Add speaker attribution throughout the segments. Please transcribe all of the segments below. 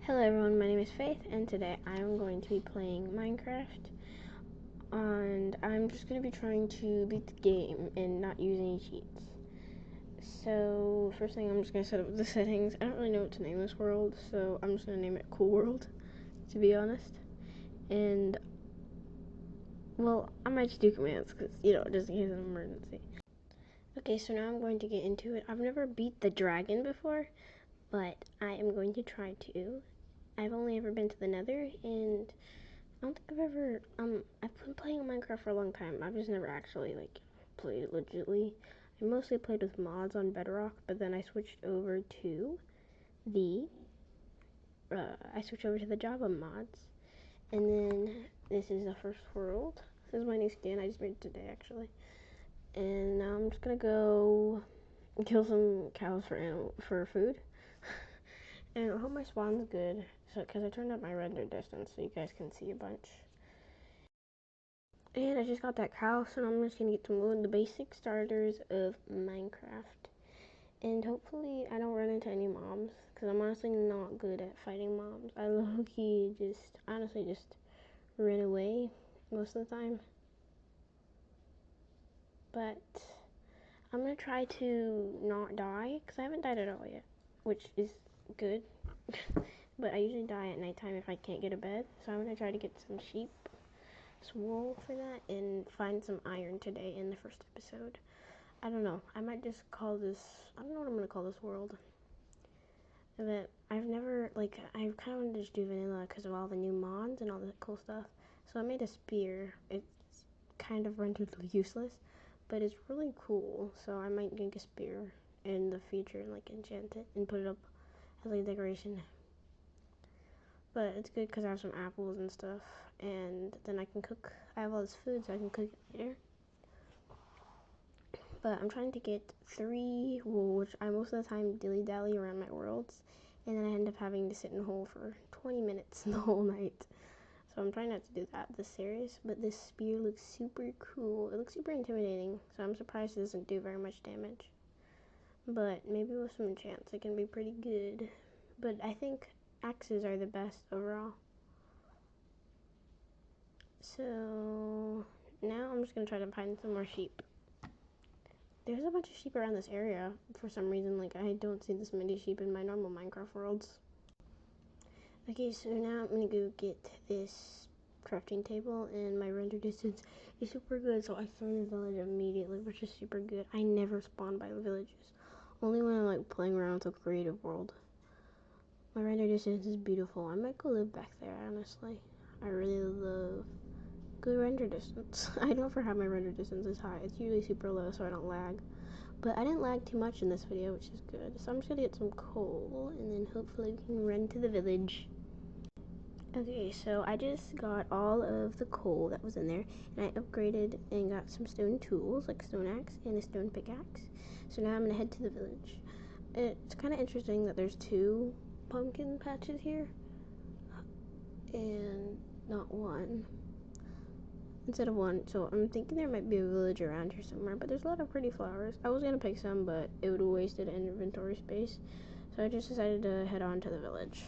Speaker 1: Hello everyone, my name is Faith, and today I'm going to be playing Minecraft, and I'm just going to be trying to beat the game and not use any cheats. So, first thing, I'm just going to set up the settings. I don't really know what to name this world, so I'm just going to name it Cool World, to be honest. And, well, I might just do commands, because, just in case of an emergency. Okay, so now I'm going to get into it. I've never beat the dragon before, but I am going to try to. I've only ever been to the Nether, and I don't think I've ever, I've been playing Minecraft for a long time. I've just never actually, played it legitly. I mostly played with mods on Bedrock, but then I switched over to the, Java mods. And then, this is the first world. This is my new skin, I just made it today, actually. And now I'm just gonna go kill some cows for food. And I hope my spawn's good, because I turned up my render distance so you guys can see a bunch. And I just got that cow, so I'm just gonna get some the basic starters of Minecraft. And hopefully I don't run into any mobs, because I'm honestly not good at fighting mobs. I low-key honestly just run away most of the time. But I'm gonna try to not die, because I haven't died at all yet, which is good. But I usually die at nighttime if I can't get a bed, so I'm gonna try to get some sheep, some wool for that, and find some iron today in the first episode. I don't know, I might just call this, I don't know what I'm gonna call this world. But I've never, I kind of wanted to just do vanilla because of all the new mods and all the cool stuff. So I made a spear. It's kind of rendered useless, but it's really cool. So I might make a spear in the future and enchant it and put it up as a decoration. But it's good because I have some apples and stuff, and then I can cook. I have all this food, so I can cook it later. But I'm trying to get 3 wool, which I most of the time dilly-dally around my worlds, and then I end up having to sit in a hole for 20 minutes the whole night. So I'm trying not to do that this series, but this spear looks super cool. It looks super intimidating, so I'm surprised it doesn't do very much damage. But maybe with some enchants it can be pretty good. But I think axes are the best overall. So now I'm just gonna try to find some more sheep. There's a bunch of sheep around this area for some reason. I don't see this many sheep in my normal Minecraft worlds. Okay, so now I'm gonna go get this crafting table, and my render distance is super good, so I found the village immediately, which is super good. I never spawn by the villages, only when I'm playing around with a creative world. My render distance is beautiful. I might go live back there, honestly. I really love good render distance. I don't ever have my render distance is high. It's usually super low so I don't lag. But I didn't lag too much in this video, which is good. So I'm just gonna get some coal, and then hopefully we can run to the village. Okay, so I just got all of the coal that was in there, and I upgraded and got some stone tools, like a stone axe and a stone pickaxe. So now I'm gonna head to the village. It's kind of interesting that there's 2 pumpkin patches here, and not 1. Instead of 1, so I'm thinking there might be a village around here somewhere, but there's a lot of pretty flowers. I was gonna pick some, but it would have wasted inventory space, so I just decided to head on to the village.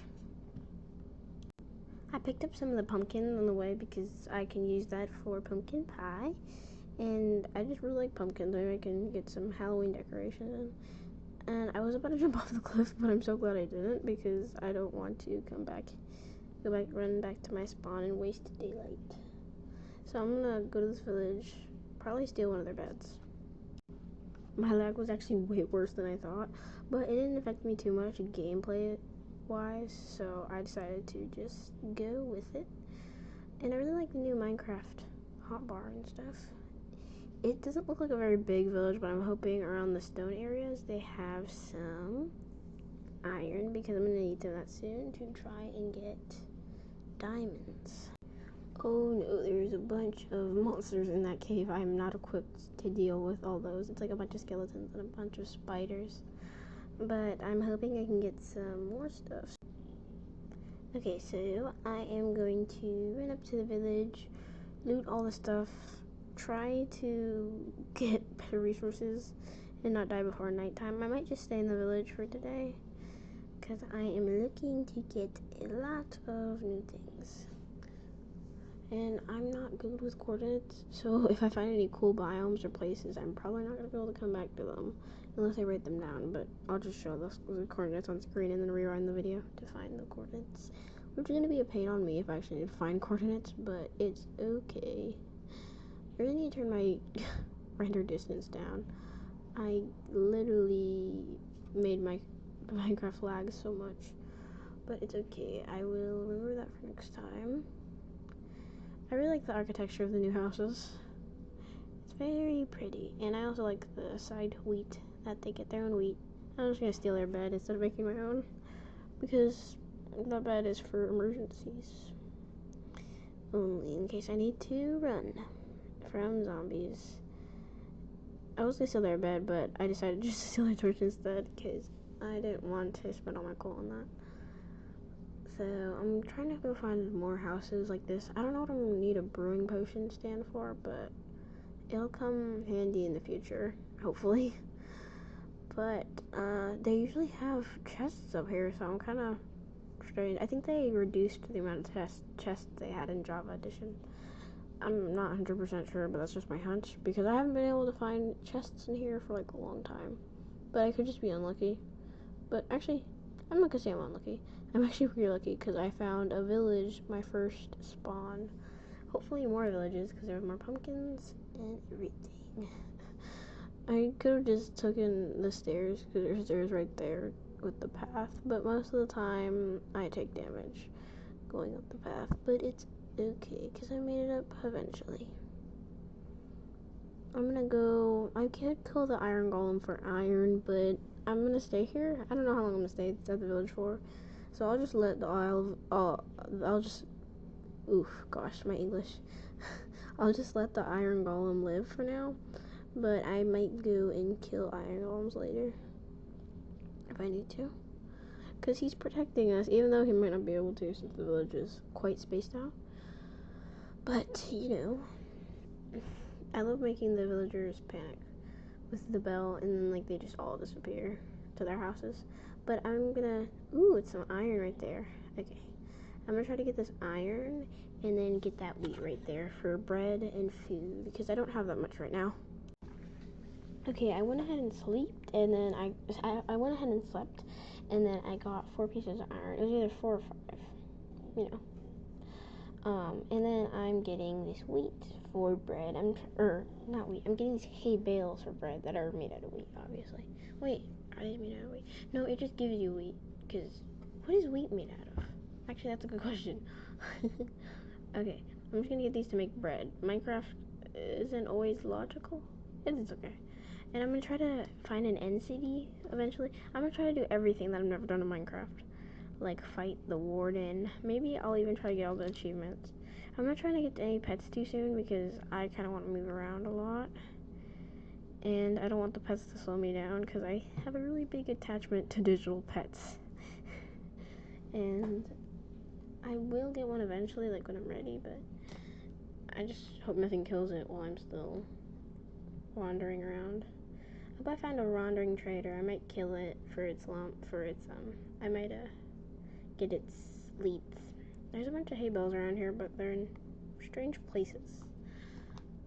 Speaker 1: I picked up some of the pumpkin on the way because I can use that for pumpkin pie, and I just really like pumpkins. Maybe I can get some Halloween decorations in. And I was about to jump off the cliff, but I'm so glad I didn't, because I don't want to run back to my spawn and waste daylight. So I'm gonna go to this village, probably steal one of their beds. My lag was actually way worse than I thought, but it didn't affect me too much gameplay wise, so I decided to just go with it. And I really like the new Minecraft hotbar and stuff. It doesn't look like a very big village, but I'm hoping around the stone areas they have some iron, because I'm gonna need that soon to try and get diamonds. Oh no, there's a bunch of monsters in that cave. I'm not equipped to deal with all those. It's like a bunch of skeletons and a bunch of spiders. But I'm hoping I can get some more stuff. Okay, so I am going to run up to the village, loot all the stuff, try to get better resources, and not die before nighttime. I might just stay in the village for today, because I am looking to get a lot of new things. And I'm not good with coordinates, so if I find any cool biomes or places, I'm probably not going to be able to come back to them unless I write them down, but I'll just show the coordinates on screen and then rewind the video to find the coordinates, which is going to be a pain on me if I actually need to find coordinates, but it's okay. I really need to turn my render distance down. I literally made my Minecraft lag so much, but it's okay. I will remember that for next time. I really like the architecture of the new houses. It's very pretty, and I also like the side wheat, that they get their own wheat. I'm just gonna steal their bed instead of making my own, because that bed is for emergencies. Only in case I need to run from zombies. I was gonna steal their bed, but I decided just to steal their torch instead, because I didn't want to spend all my coal on that. So I'm trying to go find more houses like this. I don't know what I'm gonna need a brewing potion stand for, but it'll come handy in the future, hopefully. But they usually have chests up here, so I'm kind of strange. I think they reduced the amount of chests they had in Java Edition. I'm not 100% sure, but that's just my hunch, because I haven't been able to find chests in here for like a long time. But I could just be unlucky. But actually, I'm not gonna say I'm unlucky. I'm actually pretty lucky because I found a village, my first spawn. Hopefully more villages because there were more pumpkins and everything. I could have just taken the stairs because there's stairs right there with the path, but most of the time I take damage going up the path. But it's okay because I made it up eventually. I'm gonna go. I could kill the iron golem for iron, but I'm gonna stay here. I don't know how long I'm gonna stay at the village for. So I'll just let the gosh, my English. I'll just let the iron golem live for now, but I might go and kill iron golems later if I need to, because he's protecting us, even though he might not be able to since the village is quite spaced out. But, you know, I love making the villagers panic with the bell, and then, like, they just all disappear to their houses. But I'm gonna, it's some iron right there. Okay, I'm gonna try to get this iron and then get that wheat right there for bread and food, because I don't have that much right now. Okay, I went ahead and slept, and then I went ahead and slept, and then I got 4 pieces of iron. It was either 4 or 5, you know. And then I'm getting this wheat for bread. Not wheat. I'm getting these hay bales for bread that are made out of wheat, obviously. Wait, are they made out of wheat? No, it just gives you wheat. Because what is wheat made out of? Actually, that's a good question. Okay, I'm just gonna get these to make bread. Minecraft isn't always logical. It's okay. And I'm gonna try to find an end city eventually. I'm gonna try to do everything that I've never done in Minecraft. Like fight the warden. Maybe I'll even try to get all the achievements. I'm not trying to get any pets too soon because I kind of want to move around a lot. And I don't want the pets to slow me down because I have a really big attachment to digital pets. And I will get one eventually, like when I'm ready, but I just hope nothing kills it while I'm still wandering around. I hope I find a wandering trader. I might kill it for its I might get its leads. There's a bunch of hay bales around here, but they're in strange places.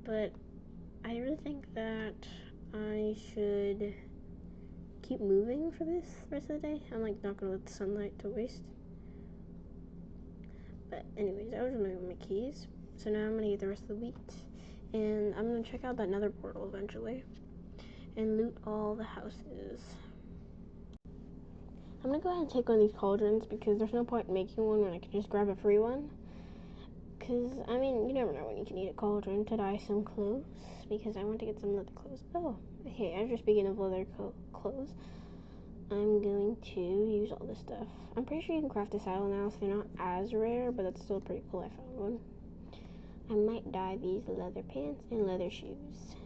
Speaker 1: But I really think that I should keep moving for this rest of the day. I'm like not gonna let the sunlight to waste. But anyways, I was removing my keys. So now I'm gonna get the rest of the wheat. And I'm gonna check out that nether portal eventually. And loot all the houses. I'm gonna go ahead and take one of these cauldrons because there's no point in making one when I can just grab a free one. Because, I mean, you never know when you can need a cauldron to dye some clothes. Because I want to get some leather clothes. Oh, okay, I was just speaking of leather clothes. I'm going to use all this stuff. I'm pretty sure you can craft the saddle now, so they're not as rare, but that's still pretty cool. I found one. I might dye these leather pants and leather shoes.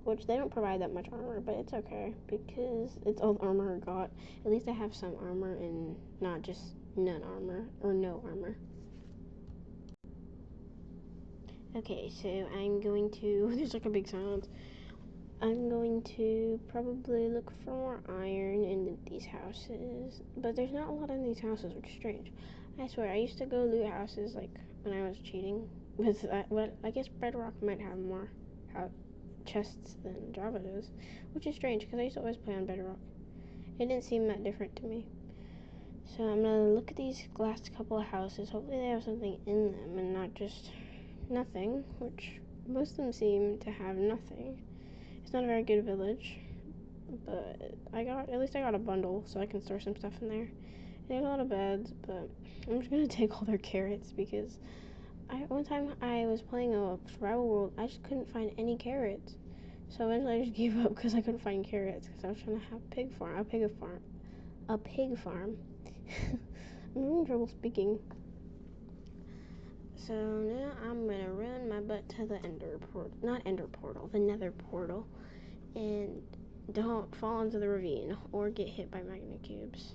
Speaker 1: Which they don't provide that much armor, but it's okay because it's all the armor I got. At least I have some armor and not just none armor or no armor. Okay, so I'm going to. There's like a big silence. I'm going to probably look for more iron in these houses, but there's not a lot in these houses, which is strange. I swear, I used to go loot houses like when I was cheating, but I guess Bedrock might have more chests than Java does, which is strange because I used to always play on Bedrock. It didn't seem that different to me. So I'm gonna look at these last couple of houses. Hopefully they have something in them and not just nothing, which most of them seem to have nothing. It's not a very good village, but at least I got a bundle, so I can store some stuff in there. There's a lot of beds, but I'm just gonna take all their carrots because one time I was playing a survival world, I just couldn't find any carrots. So eventually I just gave up because I couldn't find carrots because I was trying to have a pig farm. I'm having trouble speaking. So now I'm gonna run my butt to the the nether portal, and don't fall into the ravine or get hit by magnet cubes.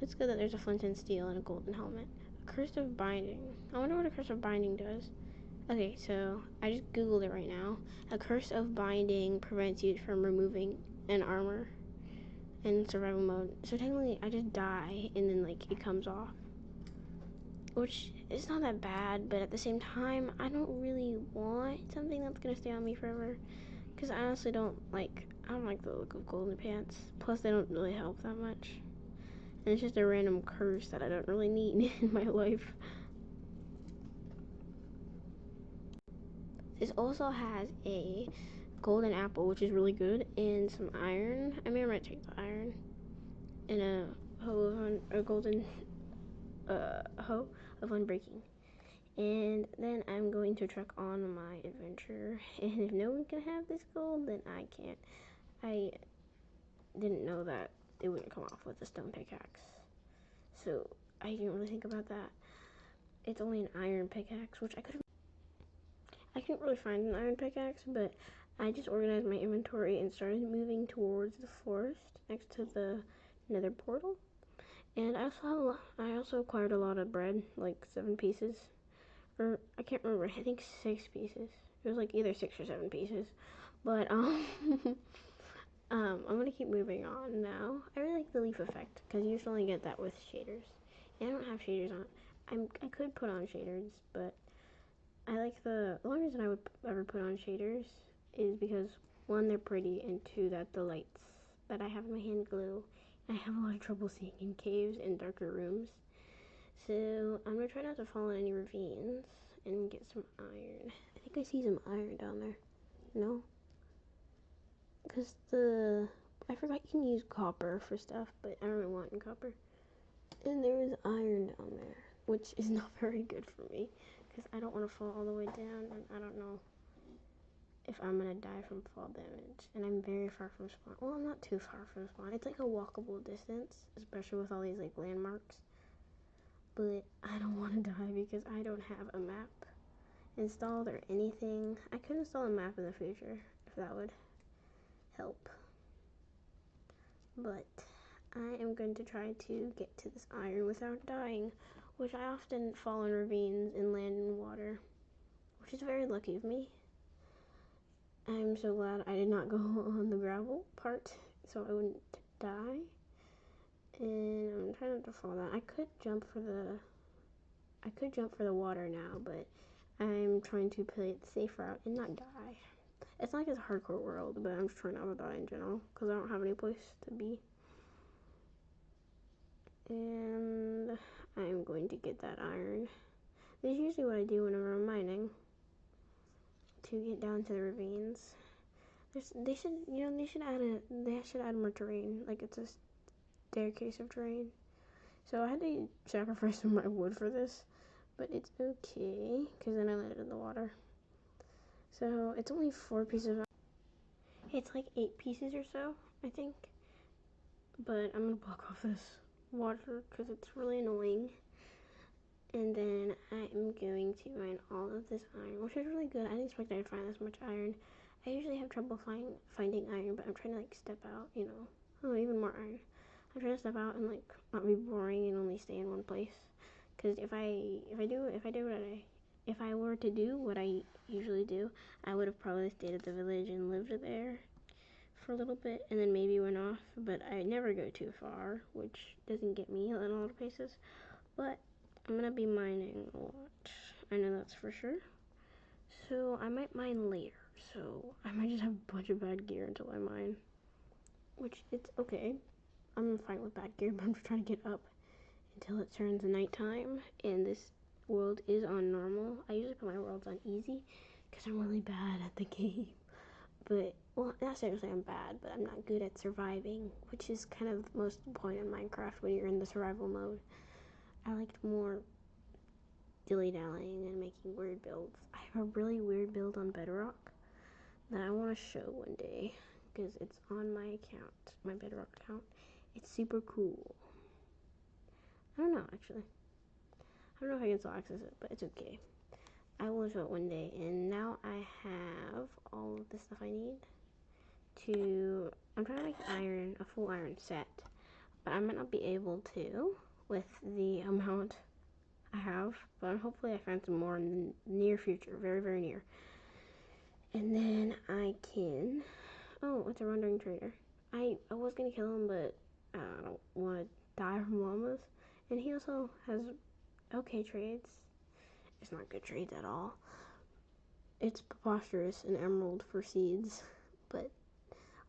Speaker 1: It's good that there's a flint and steel and a golden helmet. A curse of binding. I wonder what a curse of binding does. Okay, so I just googled it right now. A curse of binding prevents you from removing an armor in survival mode. So technically, I just die and then like it comes off, which is not that bad. But at the same time, I don't really want something that's gonna stay on me forever. Because I honestly don't like the look of golden pants. Plus, they don't really help that much. And it's just a random curse that I don't really need in my life. This also has a golden apple, which is really good, and some iron. I might take the iron. And a golden hoe of unbreaking. And then I'm going to truck on my adventure. And if no one can have this gold, then I can't. I didn't know that it wouldn't come off with a stone pickaxe. So I didn't really think about that. It's only an iron pickaxe, which I couldn't really find an iron pickaxe, but I just organized my inventory and started moving towards the forest next to the nether portal. And I also acquired a lot of bread, like 7 pieces. Or I can't remember, I think 6 pieces. It was like either 6 or 7 pieces. But I'm gonna keep moving on now. I really like the leaf effect because you usually get that with shaders. And I don't have shaders on. I could put on shaders, but I like the only reason I would ever put on shaders is because 1, they're pretty, and 2, that the lights that I have in my hand glow. I have a lot of trouble seeing in caves and darker rooms. So I'm gonna try not to fall in any ravines and get some iron. I think I see some iron down there. No? Because I forgot you can use copper for stuff, but I don't really want copper. And there is iron down there, which is not very good for me because I don't want to fall all the way down, and I don't know if I'm gonna die from fall damage. And I'm very far from spawn. Well, I'm not too far from spawn. It's like a walkable distance, especially with all these like landmarks. But I don't want to die because I don't have a map installed or anything. I could install a map in the future if that would help. But I am going to try to get to this iron without dying, which I often fall in ravines and land in water, which is very lucky of me. I'm so glad I did not go on the gravel part so I wouldn't die. And I'm trying not to fall down. I could jump for the water now, but I'm trying to play it the safe route and not die. It's not like it's a hardcore world, but I'm just trying not to die in general because I don't have any place to be. And I'm going to get that iron. This is usually what I do whenever I'm mining to get down to the ravines. They should add more terrain. Like it's a staircase of terrain. So I had to sacrifice some of my wood for this, but it's okay because then I landed in the water. So it's only 4 pieces. It's like 8 pieces or so, I think. But I'm gonna block off this water because it's really annoying. And then I am going to mine all of this iron, which is really good. I didn't expect I'd find this much iron. I usually have trouble finding iron, but I'm trying to like step out, you know. Oh, even more iron. I'm trying to step out and like not be boring and only stay in one place. Because if I do what if I were to do what I usually do, I would have probably stayed at the village and lived there for a little bit and then maybe went off, but I never go too far, which doesn't get me in a lot of places. But I'm gonna be mining a lot. I know that's for sure. So I might mine later. So I might just have a bunch of bad gear until I mine, which it's okay. I'm fine with bad gear, but I'm just trying to get up until it turns nighttime and this world is on normal. I usually put my worlds on easy because I'm really bad at the game. But, well, not seriously I'm bad, but I'm not good at surviving, which is kind of the most point in Minecraft when you're in the survival mode. I liked more dilly-dallying and making weird builds. I have a really weird build on Bedrock that I want to show one day because it's on my account, my Bedrock account. It's super cool. I don't know, actually. I don't know if I can still access it, but it's okay. I will show it one day. And now I have all of the stuff I need to... I'm trying to make iron, a full iron set. But I might not be able to with the amount I have. But hopefully I find some more in the near future. Very, very near. And then I can... Oh, it's a wandering trader. I was going to kill him, but I don't want to die from llamas. And he also has okay trades. It's not good trades at all. It's preposterous, an emerald for seeds, but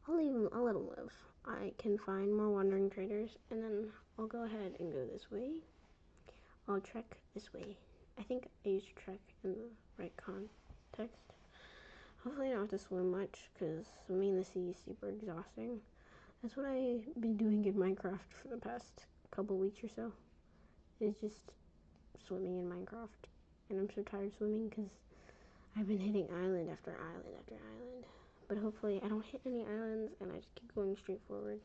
Speaker 1: I'll let him live. I can find more wandering traders, and then I'll go ahead and go this way. I'll trek this way. I think I used trek in the right context. Hopefully I don't have to swim much, because swimming in the sea is super exhausting. That's what I've been doing in Minecraft for the past couple weeks or so. Is just swimming in Minecraft. And I'm so tired of swimming, because I've been hitting island after island after island. But hopefully I don't hit any islands and I just keep going straight forward.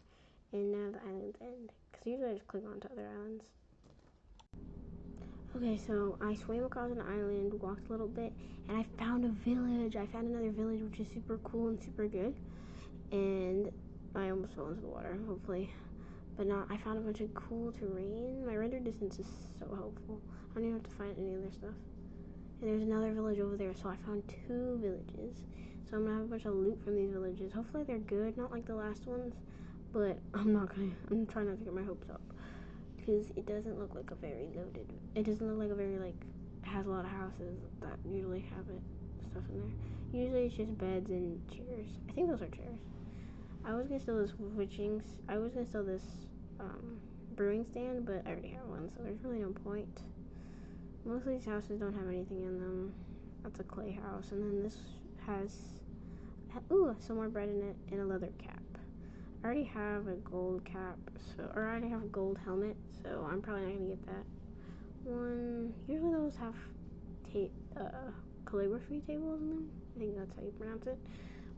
Speaker 1: And now the islands end. Because usually I just click onto other islands. Okay, so I swam across an island, walked a little bit, and I found a village. I found another village, which is super cool and super good. And I almost fell into the water, hopefully. But not, I found a bunch of cool terrain. My render distance is so helpful. I don't even have to find any other stuff. And there's another village over there, so I found 2 villages. So I'm gonna have a bunch of loot from these villages. Hopefully they're good, not like the last ones, but I'm trying not to get my hopes up. Because it doesn't look like a very loaded, it doesn't look like a very, like, has a lot of houses that usually have stuff in there. Usually it's just beds and chairs. I think those are chairs. I was gonna steal this brewing stand, but I already have one, so there's really no point. Most of these houses don't have anything in them. That's a clay house. And then this has, some more bread in it and a leather cap. I already have a gold cap, or I already have a gold helmet, so I'm probably not going to get that one. Usually those have calligraphy tables in them. I think that's how you pronounce it.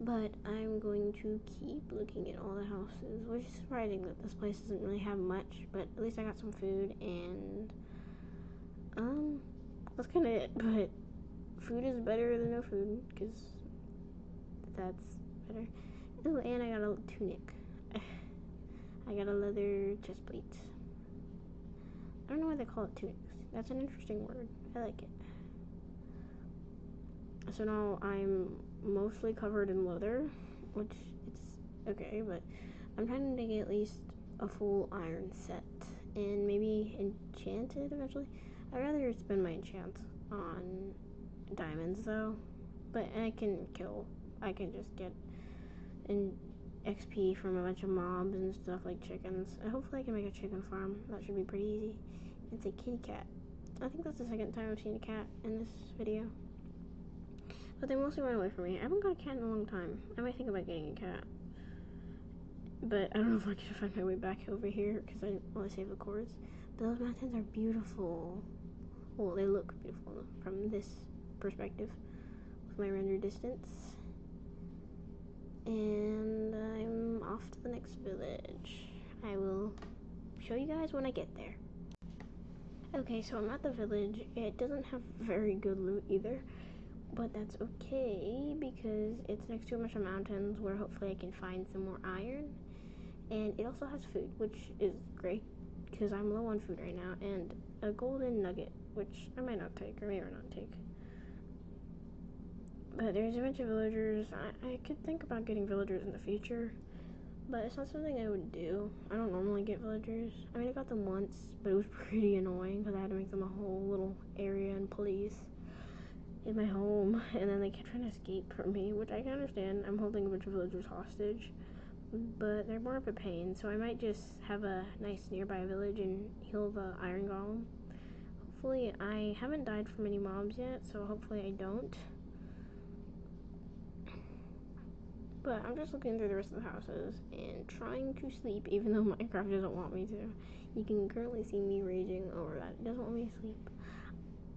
Speaker 1: But I'm going to keep looking at all the houses, which is surprising that this place doesn't really have much, but at least I got some food and that's kind of it. But food is better than no food, because that's better. Oh, and I got a tunic. I got a leather chest plate. I don't know why they call it tunics. That's an interesting word. I like it. So now I'm mostly covered in leather, which it's okay, but I'm trying to get at least a full iron set and maybe enchant it eventually. I'd rather spend my enchants on diamonds though, but I can just get an XP from a bunch of mobs and stuff like chickens. Hopefully I can make a chicken farm. That should be pretty easy. It's a kitty cat. I think that's the second time I've seen a cat in this video. But they mostly run away from me. I haven't got a cat in a long time. I might think about getting a cat. But I don't know if I can find my way back over here because I didn't want to save the cords. But those mountains are beautiful. Well, they look beautiful from this perspective with my render distance. And I'm off to the next village. I will show you guys when I get there. Okay, so I'm at the village. It doesn't have very good loot either, but that's okay because it's next to a bunch of mountains where hopefully I can find some more iron. And it also has food, which is great because I'm low on food right now, and a golden nugget, which I might not take or may or not take. But there's a bunch of villagers. I could think about getting villagers in the future, but it's not something I would do. I don't normally get villagers. I mean, I got them once, but it was pretty annoying because I had to make them a whole little area and place in my home, and then they kept trying to escape from me, which I can understand. I'm holding a bunch of villagers hostage, but they're more of a pain, so I might just have a nice nearby village and heal the iron golem. Hopefully, I haven't died from any mobs yet, so hopefully I don't. But I'm just looking through the rest of the houses and trying to sleep, even though Minecraft doesn't want me to. You can currently see me raging over that. It doesn't want me to sleep.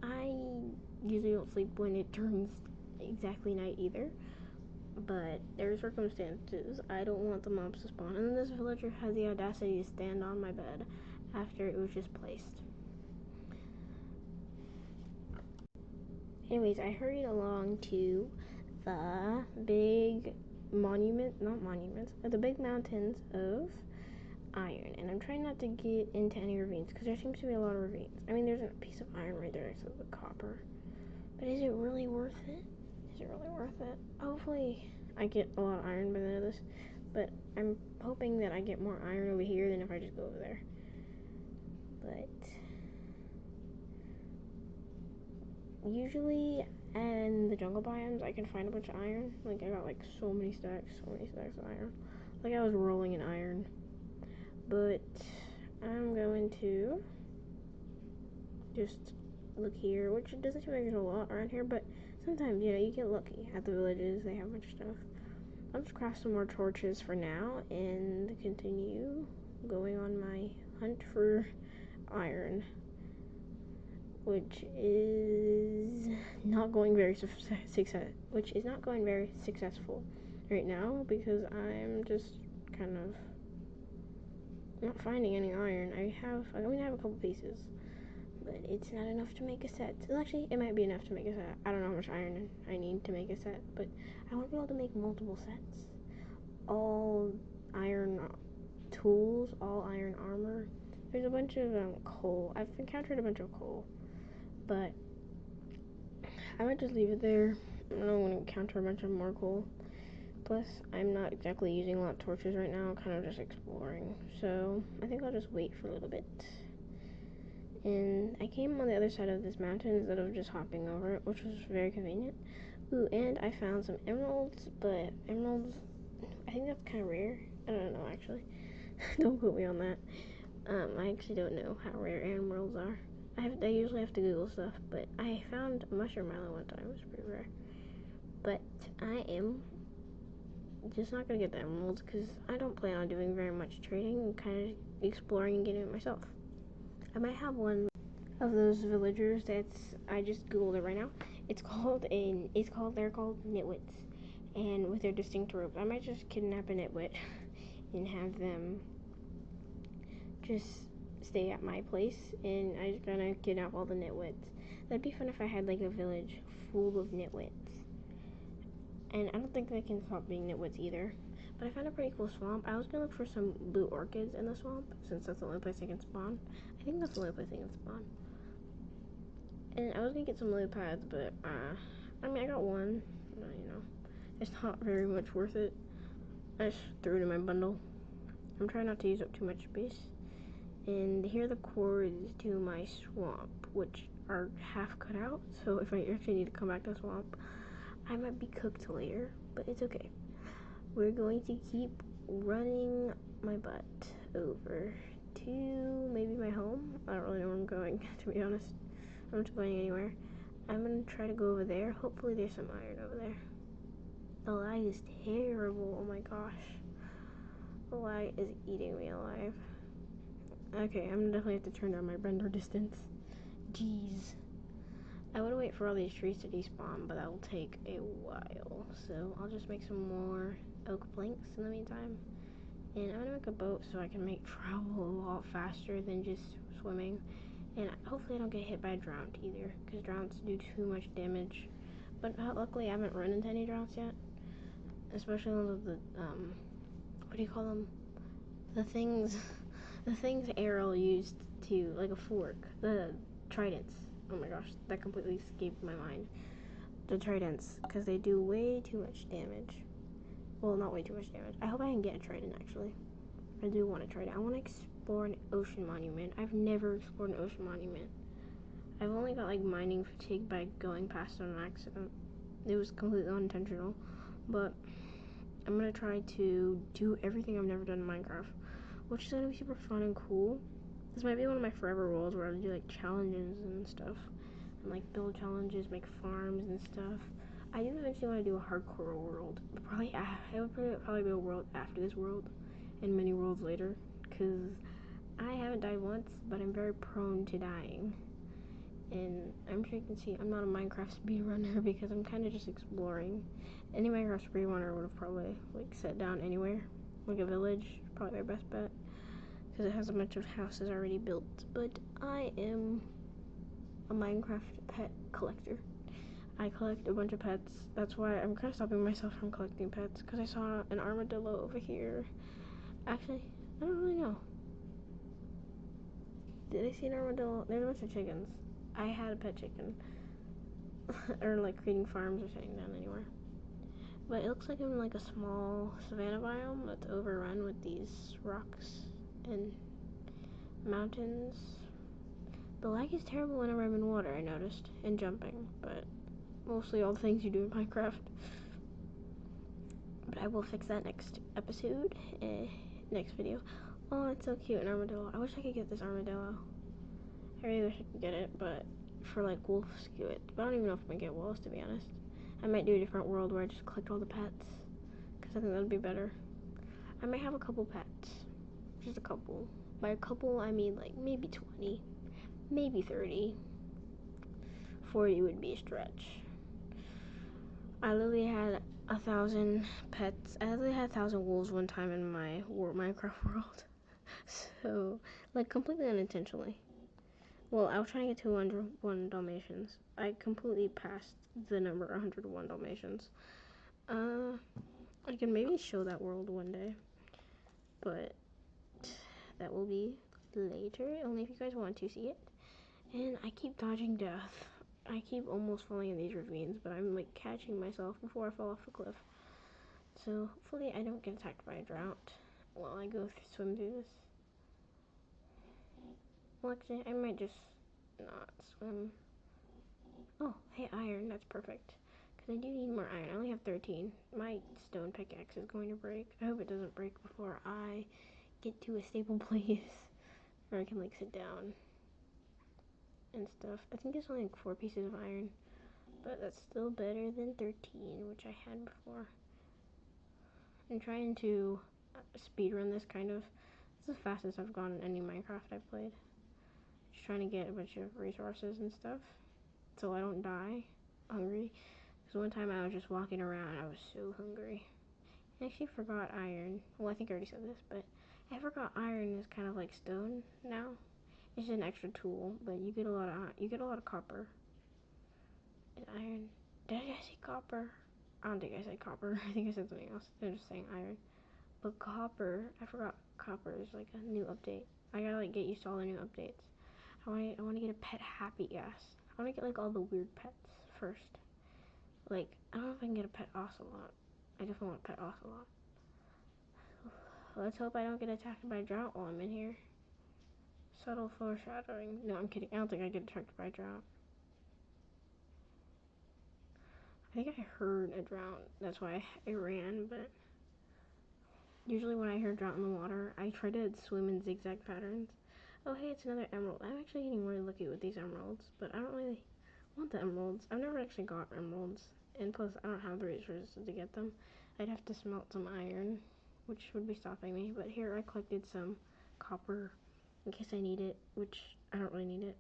Speaker 1: I usually don't sleep when it turns exactly night either. But there are circumstances. I don't want the mobs to spawn. And then this villager has the audacity to stand on my bed after it was just placed. Anyways, I hurried along to the big the big mountains of iron, and I'm trying not to get into any ravines because there seems to be a lot of ravines. I mean, there's a piece of iron right there next to the copper, but is it really worth it? Is it really worth it? Hopefully I get a lot of iron by the end of this, but I'm hoping that I get more iron over here than if I just go over there. But usually in the jungle biomes I can find a bunch of iron. Like, I got like so many stacks of iron. Like, I was rolling in iron. But I'm going to just look here, which doesn't seem like there's a lot around here, but sometimes, you get lucky at the villages. They have a bunch of stuff. I'll just craft some more torches for now and continue going on my hunt for iron, which is not going very successful right now because I'm just kind of not finding any iron. I have a couple pieces, but it's not enough to make a set. Well, actually, it might be enough to make a set. I don't know how much iron I need to make a set, but I want to be able to make multiple sets. All iron tools, all iron armor. There's a bunch of coal. I've encountered a bunch of coal, but I might just leave it there. I don't want to encounter a bunch of more coal. Plus, I'm not exactly using a lot of torches right now, kind of just exploring. So, I think I'll just wait for a little bit. And I came on the other side of this mountain instead of just hopping over it, which was very convenient. Ooh, and I found some emeralds, but emeralds, I think that's kind of rare. I don't know, actually. Don't quote me on that. I actually don't know how rare emeralds are. I usually have to Google stuff, but I found a mushroom mallow one time. It was pretty rare. But I am just not gonna get the emeralds because I don't plan on doing very much trading and kind of exploring and getting it myself. I might have one of those villagers I just googled it right now. They're called nitwits, and with their distinct robes. I might just kidnap a nitwit and have them just stay at my place, and I'm just gonna kidnap all the nitwits. That'd be fun if I had like a village full of nitwits. And I don't think they can stop being nitwits either. But I found a pretty cool swamp. I was gonna look for some blue orchids in the swamp, since that's the only place they can spawn. I think that's the only place they can spawn. And I was gonna get some lily pads, but I mean, I got one. It's not very much worth it. I just threw it in my bundle. I'm trying not to use up too much space. And here are the cords to my swamp, which are half cut out. So if I actually need to come back to the swamp, I might be cooked later, but it's okay. We're going to keep running my butt over to maybe my home. I don't really know where I'm going, to be honest. I'm not going anywhere. I'm gonna try to go over there. Hopefully there's some iron over there. The lag is terrible. Oh my gosh. The lag is eating me alive. Okay, I'm gonna definitely have to turn down my render distance. Jeez. I would wait for all these trees to despawn, but that will take a while. So I'll just make some more oak planks in the meantime. And I'm gonna make a boat so I can make travel a lot faster than just swimming. And hopefully I don't get hit by a drought either, because droughts do too much damage. But luckily I haven't run into any droughts yet. Especially with the, what do you call them? The things Errol used to, like a fork. The tridents. Oh my gosh, that completely escaped my mind. the tridents, because they do way too much damage. Well, not way too much damage. I hope I can get a trident, actually. I do want a trident. I want to explore an ocean monument. I've never explored an ocean monument. I've only got, like, mining fatigue by going past it on accident. It was completely unintentional. But I'm going to try to do everything I've never done in Minecraft, which is going to be super fun and cool. This might be one of my forever worlds where I do, like, challenges and stuff. And, like, build challenges, make farms and stuff. I do eventually want to do a hardcore world. Probably, it would probably be a world after this world and many worlds later, because I haven't died once, but I'm very prone to dying. And I'm sure you can see I'm not a Minecraft speedrunner because I'm kind of just exploring. Any Minecraft speedrunner would have probably, like, set down anywhere, like a village, probably their best bet, because it has a bunch of houses already built. But I am a Minecraft pet collector. I collect a bunch of pets. That's why I'm kind of stopping myself from collecting pets, because I saw an armadillo over here. Actually, I don't really know. Did I see an armadillo? There's a bunch of chickens. I had a pet chicken. Or, like, creating farms or sitting down anywhere. But it looks like I'm in, like, a small savanna biome that's overrun with these rocks and mountains. The lag is terrible whenever I'm in water, I noticed, and jumping, but mostly all the things you do in Minecraft. But I will fix that next episode, next video. Oh, it's so cute, an armadillo. I wish I could get this armadillo. I really wish I could get it, but for, like, wolf skewit. But I don't even know if I'm gonna get wolves, to be honest. I might do a different world where I just collect all the pets, because I think that would be better. I might have a couple pets. Just a couple. By a couple, I mean, like, maybe 20. Maybe 30. 40 would be a stretch. I literally had 1,000 pets. I literally had 1,000 wolves one time in my Minecraft world. So, like, completely unintentionally. Well, I was trying to get to 101 Dalmatians. I completely passed the number 101 Dalmatians. I can maybe show that world one day, but that will be later, only if you guys want to see it. And I keep dodging death. I keep almost falling in these ravines, but I'm, like, catching myself before I fall off the cliff. So hopefully I don't get attacked by a drought while I go swim through this. Well, actually, I might just not swim. Oh, hey, iron, that's perfect. Because I do need more iron. I only have 13. My stone pickaxe is going to break. I hope it doesn't break before I get to a stable place where I can, like, sit down and stuff. I think it's only, like, 4 pieces of iron, but that's still better than 13, which I had before. I'm trying to speedrun this, kind of. This is the fastest I've gone in any Minecraft I've played. Just trying to get a bunch of resources and stuff so I don't die hungry. Because one time I was just walking around, I was so hungry. I actually forgot iron. Well, I think I already said this, but I forgot iron is kind of like stone now. It's just an extra tool, but you get a lot of copper and iron. Did I say copper? I don't think I said copper. I think I said something else. I'm just saying iron. But copper, I forgot copper is, like, a new update. I gotta, like, get used to all the new updates. I want to get a pet happy gas. I want to get, like, all the weird pets first. Like, I don't know if I can get a pet ocelot. I definitely want a pet ocelot. Let's hope I don't get attacked by a drought while I'm in here. Subtle foreshadowing. No, I'm kidding. I don't think I get attacked by a drought. I think I heard a drought. That's why I ran, but usually when I hear drought in the water, I try to swim in zigzag patterns. Oh, hey, it's another emerald. I'm actually getting really lucky with these emeralds, but I don't really want the emeralds. I've never actually got emeralds, and plus I don't have the resources to get them. I'd have to smelt some iron, which would be stopping me, but here I collected some copper in case I need it, which I don't really need it,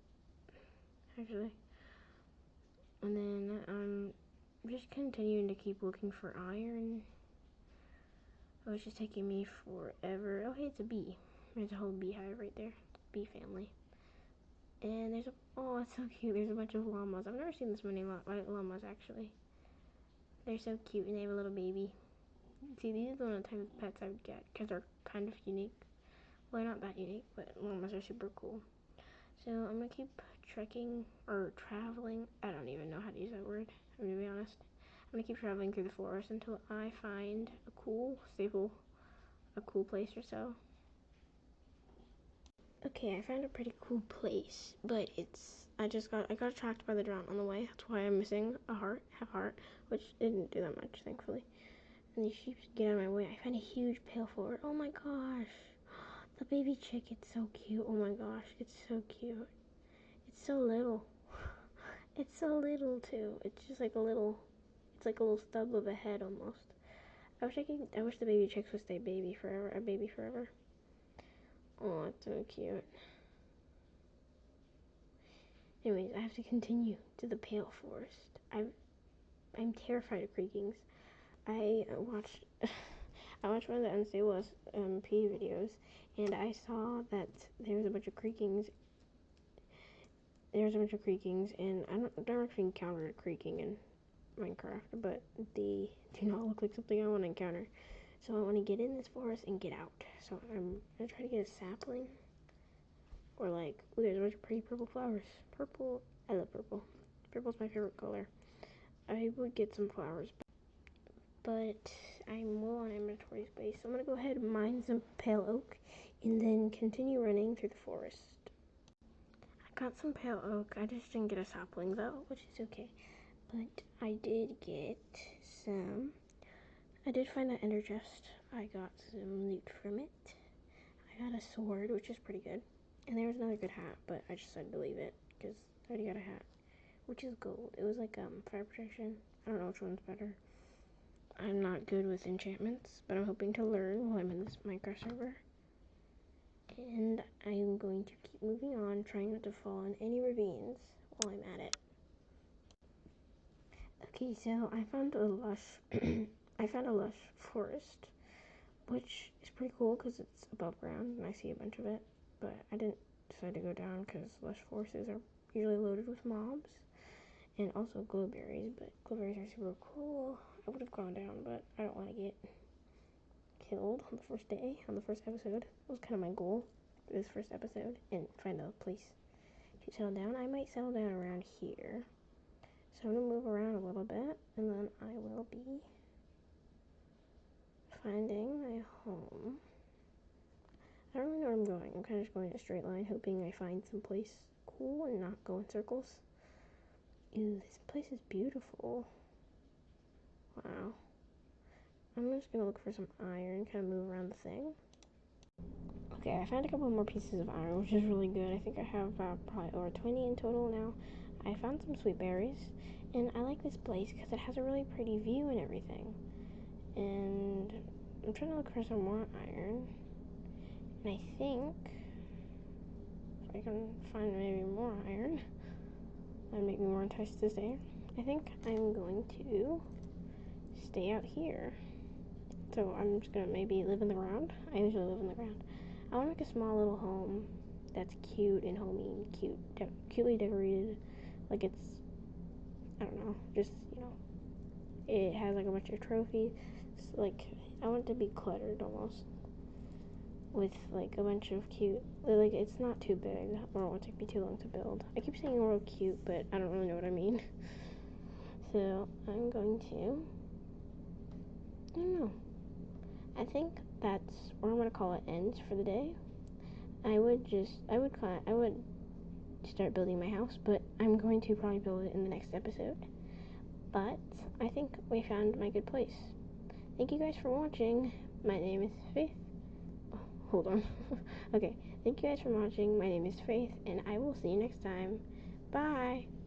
Speaker 1: actually. And then I'm just continuing to keep looking for iron. Oh, it's just taking me forever. Oh, hey, it's a bee. There's a whole beehive right there. Bee family. And there's oh, it's so cute. There's a bunch of llamas. I've never seen this many llamas, actually. They're so cute, and they have a little baby. See, these are the one of the type of pets I would get, because they're kind of unique. Well, they're not that unique, but llamas are super cool. So I'm gonna keep trekking or traveling. I don't even know how to use that word. I'm gonna be honest. I'm gonna keep traveling through the forest until I find a cool, stable, a cool place or so. Okay, I found a pretty cool place, but I got attacked by the drown on the way. That's why I'm missing a heart, half heart, which didn't do that much, thankfully. And these sheep get out of my way. I found a huge pail for it. Oh my gosh. The baby chick, it's so cute. Oh my gosh, it's so cute. It's so little. It's so little too. It's just like it's like a little stub of a head almost. I wish the baby chicks would stay a baby forever. Oh, it's so cute. Anyways, I have to continue to the Pale Forest. I'm terrified of creakings. I watched I watched one of the Unstable P videos, and I saw that there was a bunch of creakings. And I don't actually encounter a creaking in Minecraft, but they do not look like something I want to encounter. So I want to get in this forest and get out. So I'm gonna try to get a sapling, or like, ooh, there's a bunch of pretty purple flowers. Purple, I love purple. Purple's my favorite color. I would get some flowers, but I'm low on inventory space, so I'm gonna go ahead and mine some pale oak, and then continue running through the forest. I got some pale oak. I just didn't get a sapling though, which is okay. But I did get some. I did find an ender chest. I got some loot from it. I got a sword, which is pretty good. And there was another good hat, but I just decided to leave it because I already got a hat, which is gold. It was like fire protection. I don't know which one's better. I'm not good with enchantments, but I'm hoping to learn while I'm in this Minecraft server. And I'm going to keep moving on, trying not to fall in any ravines while I'm at it. Okay, so I found a lush forest, which is pretty cool because it's above ground and I see a bunch of it. But I didn't decide to go down because lush forests are usually loaded with mobs and also glowberries. But glowberries are super cool. I would have gone down, but I don't want to get killed on the first day, on the first episode. That was kind of my goal for this first episode, and find a place to settle down. I might settle down around here. So I'm going to move around a little bit, and then I will be finding my home. I don't really know where I'm going. I'm kind of just going in a straight line, hoping I find some place cool and not go in circles. Ew, this place is beautiful. Wow. I'm just going to look for some iron, kind of move around the thing. Okay, I found a couple more pieces of iron, which is really good. I think I have probably over 20 in total now. I found some sweet berries, and I like this place because it has a really pretty view and everything. And I'm trying to look for some more iron, and I think if I can find maybe more iron, that'd make me more enticed to stay. I think I'm going to stay out here. So I'm just gonna maybe live in the ground. I usually live in the ground. I want to make a small little home that's cute and homey, cutely decorated. Like it's, I don't know, just, it has like a bunch of trophies. It's like, I want it to be cluttered almost. With like a bunch of cute, like it's not too big, or it won't take me too long to build. I keep saying real cute, but I don't really know what I mean. So I'm going to, I don't know. I think that's where I'm gonna call it ends for the day. I would start building my house, but I'm going to probably build it in the next episode. But I think we found my good place. Thank you guys for watching. My name is Faith. Oh, hold on. Okay, thank you guys for watching. My name is Faith, and I will see you next time. Bye!